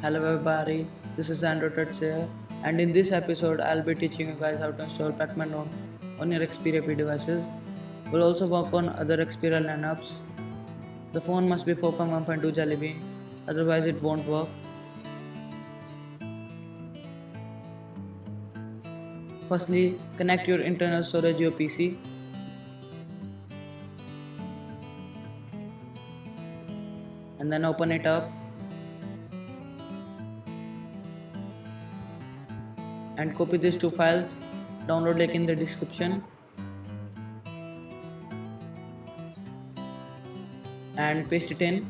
Hello everybody, this is Andrew Tuts here, and in this episode I'll be teaching you guys how to install Pacman on your Xperia P devices. We'll also work on other Xperia lineups. The phone must be 4.1.2 Jelly Bean, otherwise it won't work. Firstly, connect your internal storage to your PC. And then open it up and copy these two files, download link in the description, and paste it in.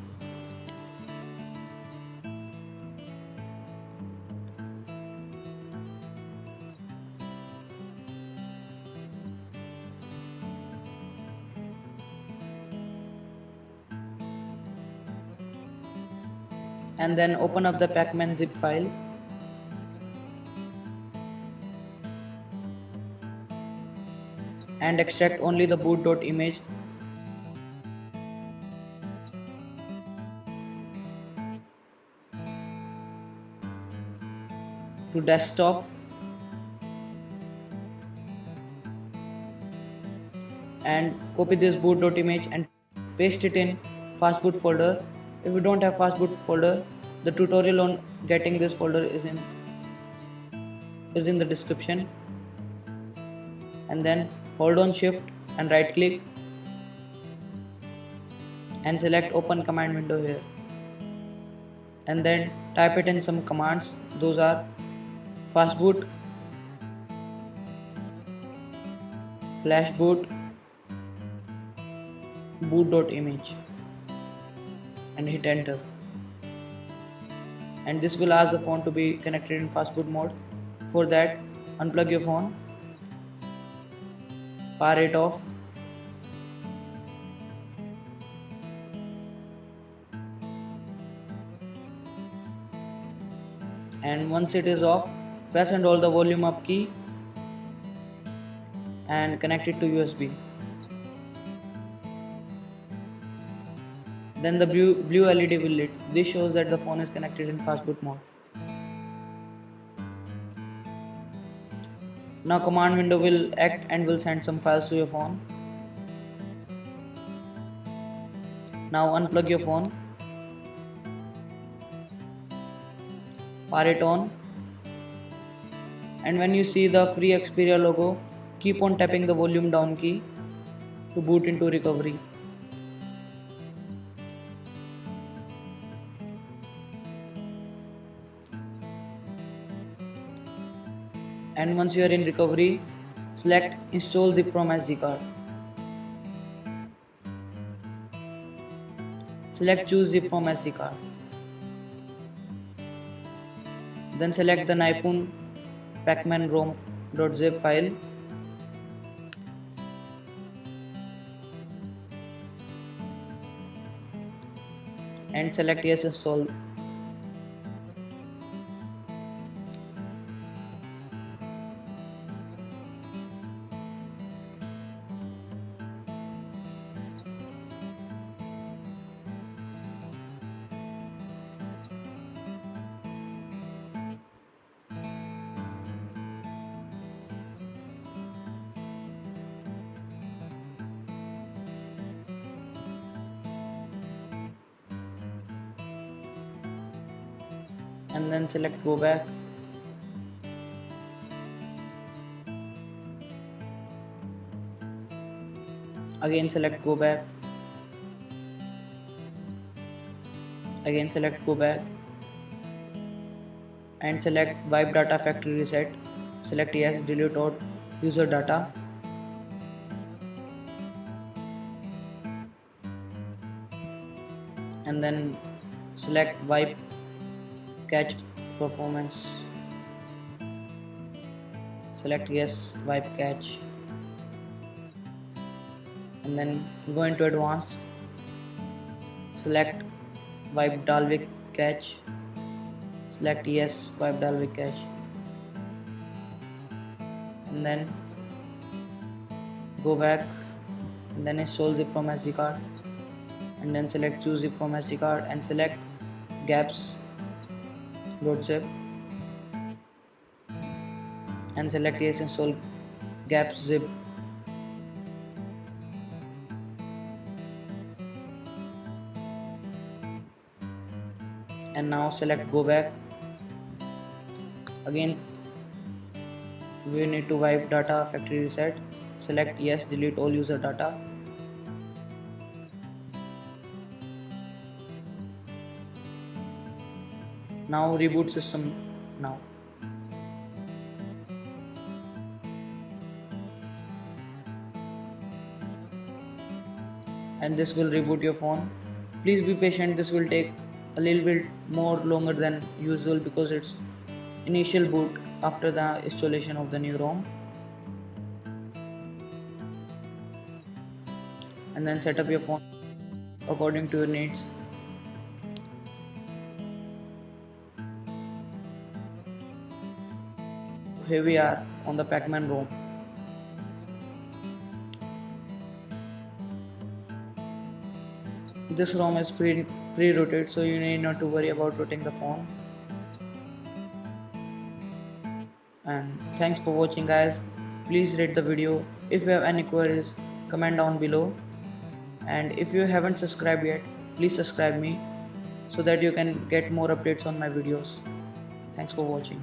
And then open up the Pacman zip file. And extract only the boot.image. To desktop, and copy this boot.image and paste it in fastboot folder. If you don't have fastboot folder, the tutorial on getting this folder is in the description. And then hold on shift and right click and select open command window here, and then type it in some commands. Those are fastboot, flashboot, boot.image, and hit enter. And this will ask the phone to be connected in fastboot mode. For that, unplug your phone, power it off, and once it is off, press and hold the volume up key and connect it to USB. Then the blue LED will lit. This shows that the phone is connected in fastboot mode. Now command window will act and will send some files to your phone. Now unplug your phone, power it on, and when you see the free Xperia logo, keep on tapping the volume down key to boot into recovery. And once you are in recovery, select install zip from SD card. Select choose zip from SD card. Then select the Nipun Pacman ROM.zip file. And select yes install. And then select go back. Again select go back. Again select go back. And select wipe data factory reset. Select yes, delete out user data. And then select wipe cache performance. Select yes, wipe cache, and then go into advanced. Select wipe Dalvik cache. Select yes, wipe Dalvik cache, and then go back, and then install zip from SD card, and then select choose zip from SD card and select gaps load zip, and select yes install gaps zip. And now select go back. Again we need to wipe data factory reset. Select yes, delete all user data. Now reboot system now. And this will reboot your phone. Please be patient, this will take a little bit more longer than usual because it's initial boot after the installation of the new ROM. And then set up your phone according to your needs. Here we are on the Pac-Man ROM. This ROM is pre-rooted, so you need not to worry about rooting the phone. And thanks for watching guys. Please rate the video. If you have any queries, comment down below. And if you haven't subscribed yet, please subscribe me so that you can get more updates on my videos. Thanks for watching.